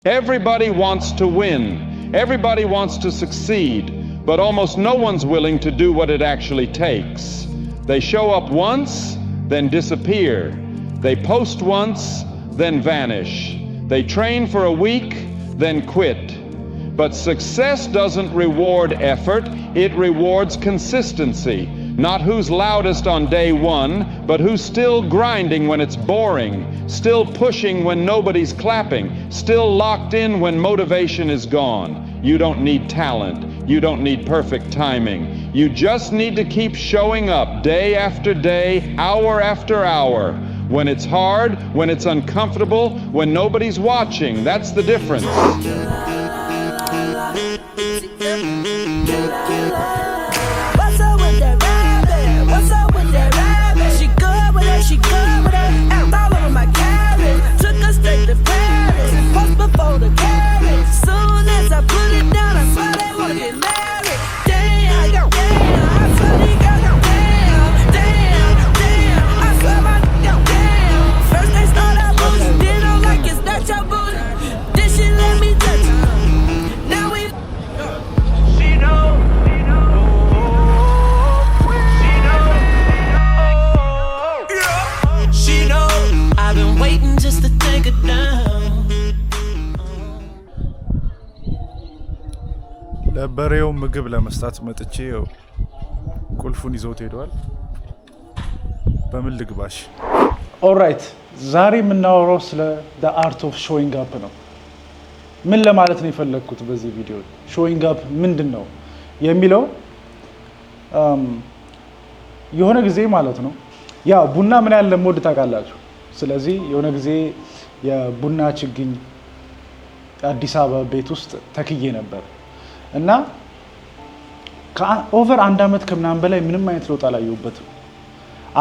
Everybody wants to win. Everybody wants to succeed, but almost no one's willing to do what it actually takes. They show up once, then disappear. They post once, then vanish. They train for a week, then quit. But success doesn't reward effort, it rewards consistency. Not who's loudest on day one, but who's still grinding when it's boring, still pushing when nobody's clapping, still locked in when motivation is gone. You don't need talent. You don't need perfect timing. You just need to keep showing up day after day, hour after hour. When it's hard, when it's uncomfortable, when nobody's watching, that's the difference. What's up with that rabbit? What's up with that rabbit? She good with it, she good with it. Act all over my carrot. Took her straight to Paris. Post before the carriage. Soon as I put it down, I swear they wanna get married. Damn, damn, I swear they got damn, damn, I swear my damn. First they start out booty, then I'm like it's not your booty. Then she let me touch it. Now we I've been waiting just to take it down. ለበሬው ምግብ ለመስጣት መጥቼ ቁልፉን ይዞት ሄዷል። በምን ልግባሽ? ኦልራይት ዛሬ የምናወራው ስለ the art of showing up ነው። ምን ለማለት ነው የፈለኩት በዚህ ቪዲዮ showing up ምንድነው የሚለው የሆነ ጊዜ ማለት ነው ያ ቡና ምን ያህል ለምወድ ታውቃላችሁ። ስለዚህ የሆነ ጊዜ የቡና ችግኝ አዲስ አበባ ቤት ውስጥ ተክዬ ነበር እና ኦቨር 1 አመት ከምናምን በላይ ምንም አይነት ለውጥ አላየሁበትም።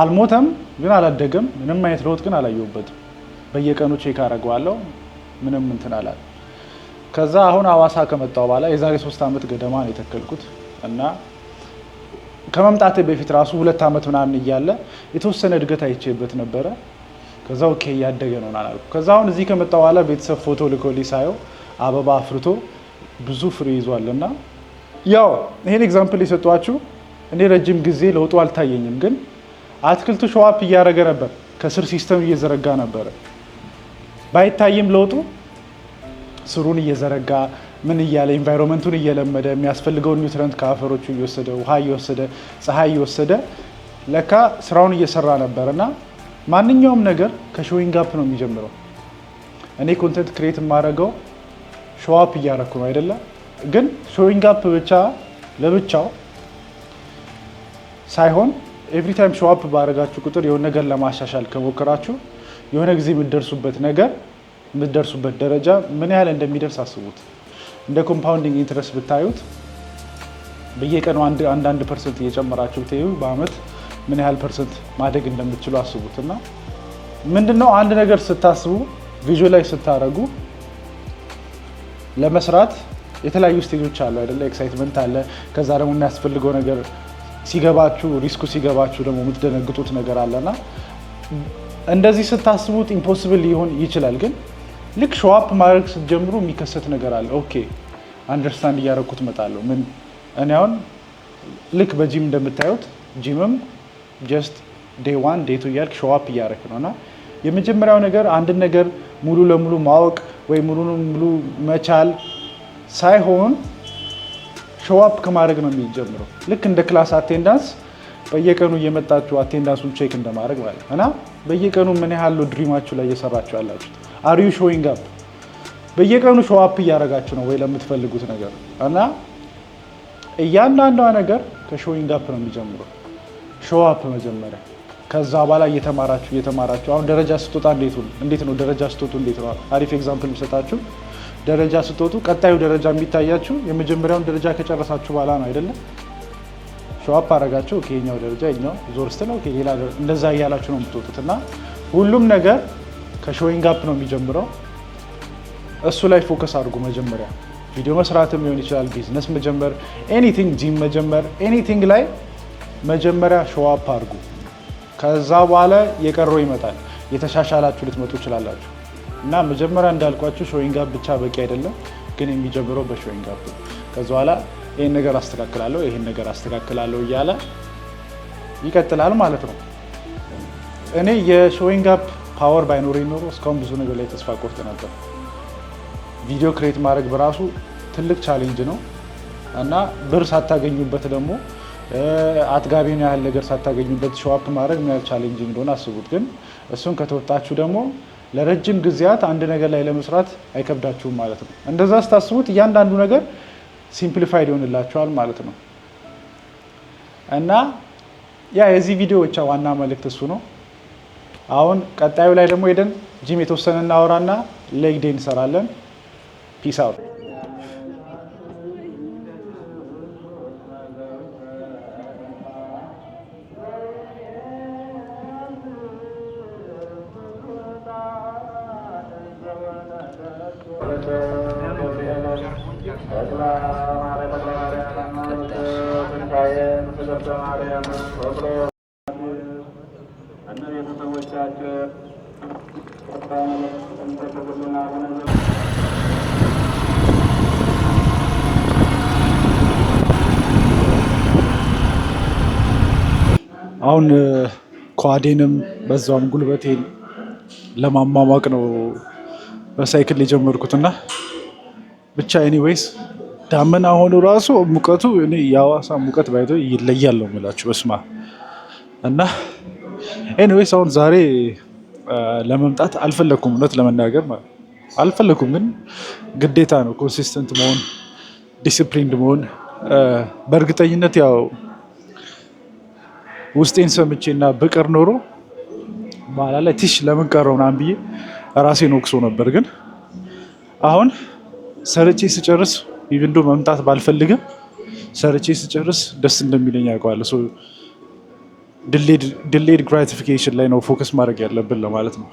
አልሞተም ግን አላደገም። ምንም አይነት ለውጥ ግን አላየሁበትም። በየቀኑ ቼክ አደርገዋለሁ። ምንም እንትን አላለ። ከዛ አሁን አዋሳ ከመጣው በኋላ የዛሬ 3 አመት ገደማ ነው የተከልኩት እና ከመምጣቴ በፊት ራሱ 2 አመት ምናምን እያለ የተወሰነ እድገት አይቼበት ነበረ። ከዛ ኦኬ ያደገ ነው አላልኩ። ከዛ አሁን እዚህ ከመጣው በኋላ ቤተሰብ ፎቶ ልኮልኝ ሳየው አበባ አፍርቶ ብዙ ፍሬ ይዟልና ያው ይሄን ኤግዛምፕል ይሰጧችሁ እኔ ረጅም ጊዜ ለውጡ አልታየኝም፣ ግን አትክልቱ ሾዋፕ እያደረገ ነበር። ከስር ሲስተም እየዘረጋ ነበር። ባይታይም ለውጡ ስሩን እየዘረጋ ምን እያለ ኢንቫይሮንመንቱን እየለመደ የሚያስፈልገው ኒውትሪየንት ከአፈሮቹ እየወሰደ ውሃ እየወሰደ ፀሐይ እየወሰደ ለካ ስራውን እየሰራ ነበርና ማንኛውም ነገር ከሾዊንግ አፕ ነው የሚጀምረው። እኔ ኮንተንት ክሬት ማድረገው ሾው አፕ እያደረኩ ነው አይደለ? ግን ሾዊንግ አፕ ብቻ ለብቻው ሳይሆን ኤቭሪ ታይም ሾው አፕ ባደረጋችሁ ቁጥር የሆነ ነገር ለማሻሻል ከሞከራችሁ የሆነ ጊዜ የምትደርሱበት ደረጃ ምን ያህል እንደሚደርስ አስቡት። እንደ ኮምፓውንዲንግ ኢንትረስት ብታዩት በየቀኑ 1% እየጨመራችሁ ብትዩ በአመት ምን ያህል ፐርሰንት ማደግ እንደምትችሉ አስቡትና ምንድነው አንድ ነገር ስታስቡ ቪዥዋላይዝ ስታረጉ ለመስራት የተለያዩ ስቴጆች አሉ አይደለ? ኤክሳይትመንት አለ። ከዛ ደግሞ የሚያስፈልገው ነገር ሲገባችሁ ሪስኩ ሲገባችሁ ደግሞ የምትደነግጡት ነገር አለና እንደዚህ ስታስቡት ኢምፖሲብል ሊሆን ይችላል። ግን ልክ ሾው አፕ ማድረግ ስትጀምሩ የሚከሰት ነገር አለ። ኦኬ አንደርስታንድ እያደረኩት እመጣለሁ። ምን እኔ አሁን ልክ በጂም እንደምታዩት ጂምም ጀስት ዴይ 1 ዴይ 2 እያልክ ሾው አፕ እያደረክ ነውና የመጀመሪያው ነገር አንድ ነገር ሙሉ ለሙሉ ማወቅ ወይ ሙሉ ለሙሉ መቻል ሳይሆን ሾው አፕ ከማድረግ ነው የሚጀምረው። ልክ እንደ ክላስ አቴንዳንስ በየቀኑ እየመጣችሁ አቴንዳንሱን ቼክ እንደማድረግ ማለት እና በየቀኑ ምን ያህል ድሪማችሁ ላይ እየሰራችሁ ያላችሁ አር ዩ ሾዊንግ አፕ? በየቀኑ ሾው አፕ እያደረጋችሁ ነው ወይ ለምትፈልጉት ነገር? እና እያንዳንዷ ነገር ከሾዊንግ አፕ ነው የሚጀምረው። ሾው አፕ መጀመሪያ፣ ከዛ በኋላ እየተማራችሁ አሁን ደረጃ ስትወጣ እንዴት ነው ደረጃ ስትወጡ እንዴት ነው? አሪፍ ኤግዛምፕል ልሰጣችሁ። ደረጃ ስትወጡ ቀጣዩ ደረጃ የሚታያችሁ የመጀመሪያውን ደረጃ ከጨረሳችሁ በኋላ ነው አይደለም? ሾው አፕ አደረጋችሁ ከኛው ደረጃ እኛው ዞር ስትለው ሌላ እንደዛ እያላችሁ ነው የምትወጡትና ሁሉም ነገር ከሾዊንግ አፕ ነው የሚጀምረው። እሱ ላይ ፎከስ አድርጉ መጀመሪያ። ቪዲዮ መስራትም ሊሆን ይችላል፣ ቢዝነስ መጀመር፣ ኤኒቲንግ ጂም መጀመር፣ ኤኒቲንግ ላይ መጀመሪያ ሾው አፕ አድርጉ። ከዛ በኋላ የቀረው ይመጣል። የተሻሻላችሁ ልትመጡ ይችላላችሁ። እና መጀመሪያ እንዳልኳችሁ ሾዊንግ አፕ ብቻ በቂ አይደለም፣ ግን የሚጀምረው በሾዊንግ አፕ ነው። ከዛ በኋላ ይሄን ነገር አስተካክላለሁ ይሄን ነገር አስተካክላለሁ እያለ ይቀጥላል ማለት ነው። እኔ የሾዊንግ አፕ ፓወር ባይኖረኝ ኖሮ እስካሁን ብዙ ነገር ላይ ተስፋ ቆርጥ ነበር። ቪዲዮ ክሬት ማድረግ በራሱ ትልቅ ቻሌንጅ ነው እና ብር ሳታገኙበት ደግሞ አጥጋቢውን ያህል ነገር ሳታገኙበት ሾው ማድረግ ምን ያህል ቻሌንጅ እንደሆነ አስቡት። ግን እሱን ከተወጣችሁ ደግሞ ለረጅም ጊዜያት አንድ ነገር ላይ ለመስራት አይከብዳችሁም ማለት ነው። እንደዛ ስታስቡት እያንዳንዱ ነገር ሲምፕሊፋይድ ይሆንላችኋል ማለት ነው። እና ያ የዚህ ቪዲዮ ብቻ ዋና መልእክት እሱ ነው። አሁን ቀጣዩ ላይ ደግሞ ሄደን ጂም የተወሰነ እናወራና ሌግ ዴይ እንሰራለን። ፒስ አውት። አሁን ኳዴንም በዛውም ጉልበቴን ለማሟሟቅ ነው በሳይክል የጀመርኩትና ብቻ ኤኒዌይስ ዳመና ሆኖ ራሱ ሙቀቱ እኔ የሐዋሳ ሙቀት ባይቶ ይለያል ነው የምላችሁ። በስማ እና ኤኒዌይስ አሁን ዛሬ ለመምጣት አልፈለኩም፣ እውነት ለመናገር አልፈለኩም፣ ግን ግዴታ ነው ኮንሲስተንት መሆን፣ ዲሲፕሊንድ መሆን። በእርግጠኝነት ያው ውስጤን ሰምቼና ብቅር ኖሮ በኋላ ላይ ትሽ ለምን ቀረው ምናምን ብዬ ራሴን ወቅሶ ነበር። ግን አሁን ሰርቼ ስጨርስ ኢቭን ዶ መምጣት ባልፈልግም ሰርቼ ስጨርስ ደስ እንደሚለኝ አውቀዋለሁ። ዲሌድ ግራቲፊኬሽን ላይ ነው ፎከስ ማድረግ ያለብን ለማለት ነው።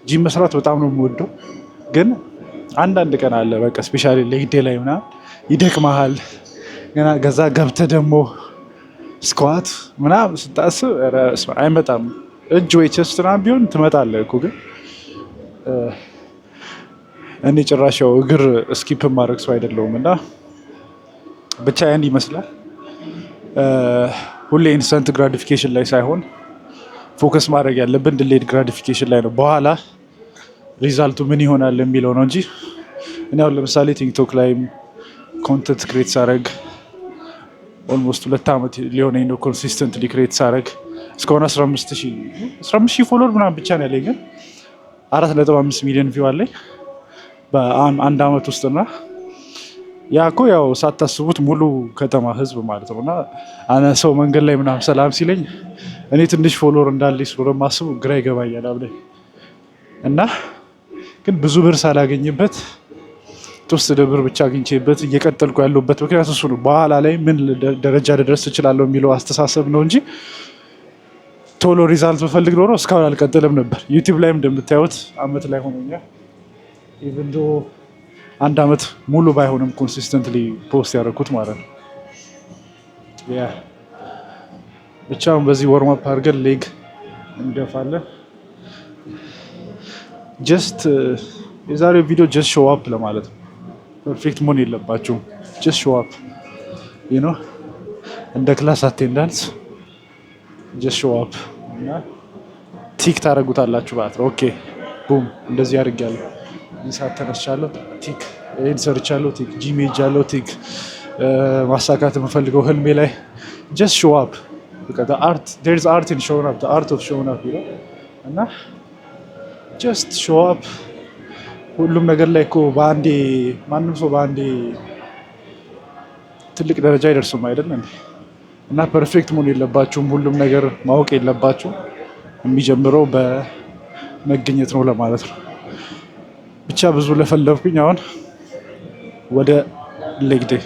ጂም መስራት በጣም ነው የምወደው፣ ግን አንዳንድ ቀን አለ በቃ ስፔሻሊ ሌግ ዴይ ላይ ምናምን ይደክመሃል። ገና ገዛ ገብተህ ደግሞ ስኳት ምናምን ስታስብ አይመጣም። እጅ ወይ ቸስት ምናምን ቢሆን ትመጣለህ እኮ፣ ግን እኔ ጭራሽ ያው እግር ስኪፕ ማድረግ ሰው አይደለሁም እና ብቻ ያን ይመስላል። ሁሌ ኢንስተንት ግራቲፊኬሽን ላይ ሳይሆን ፎከስ ማድረግ ያለብን ዲሌድ ግራቲፊኬሽን ላይ ነው። በኋላ ሪዛልቱ ምን ይሆናል የሚለው ነው እንጂ እኔ አሁን ለምሳሌ ቲክቶክ ላይም ኮንተንት ክሬት ሳረግ ኦልሞስት 2 ዓመት ሊሆነኝ ነው ኮንሲስተንትሊ ክሬት ሳረግ። እስካሁን 15,000 ፎሎወር ምናምን ብቻ ነው ያለኝ፣ ግን 4.5 ሚሊዮን ቪው አለኝ በአንድ ዓመት ውስጥና ያ እኮ ያው ሳታስቡት ሙሉ ከተማ ህዝብ ማለት ነው። እና ሰው መንገድ ላይ ምናምን ሰላም ሲለኝ እኔ ትንሽ ፎሎወር እንዳለኝ ስለሆነ ማስቡ ግራ ይገባኛል አብላይ እና ግን ብዙ ብር ሳላገኝበት የተወሰነ ብር ብቻ አግኝቼበት እየቀጠልኩ ያለሁበት ምክንያት እሱ ነው። በኋላ ላይ ምን ደረጃ ልደርስ እችላለሁ የሚለው አስተሳሰብ ነው እንጂ ቶሎ ሪዛልት ብፈልግ ኖሮ እስካሁን አልቀጥልም ነበር። ዩቲዩብ ላይም እንደምታዩት አመት ላይ ሆኖኛል። ኢቭን ዶ 1 ዓመት ሙሉ ባይሆንም ኮንሲስተንትሊ ፖስት ያደረኩት ማለት ነው። ብቻውን በዚህ ወርም አፕ አድርገን ሌግ እንገፋለን። ጀስት የዛሬው ቪዲዮ ጀስት ሾው አፕ ለማለት ነው። ፐርፌክት መሆን የለባችሁም። ጀስት ሾው አፕ ዩ ኖ እንደ ክላስ አቴንዳንስ ጀስት ሾው አፕ እና ቲክ ታደርጉታላችሁ ማለት ነው። ኦኬ ቡም እንደዚህ አድርጌያለሁ፣ ሰዓት ተነስቻለሁ፣ ቲክ ይሄን ሰርቻለሁ፣ ቲክ ጂም ሄጃለሁ፣ ቲክ ማሳካት የምፈልገው ህልሜ ላይ ጀስት ሾው አፕ። በቃ አርት ዴር ኢዝ አርት ኢን ሾውንግ አፕ፣ አርት ኦፍ ሾውንግ አፕ ይላል እና ጀስት ሾው አፕ። ሁሉም ነገር ላይ እኮ በአንዴ ማንም ሰው በአንዴ ትልቅ ደረጃ አይደርስም አይደል እንዴ? እና ፐርፌክት መሆን የለባችሁም። ሁሉም ነገር ማወቅ የለባችሁም። የሚጀምረው በመገኘት ነው ለማለት ነው። ብቻ ብዙ ለፈለፍኩኝ። አሁን ወደ ሌግ ዴይ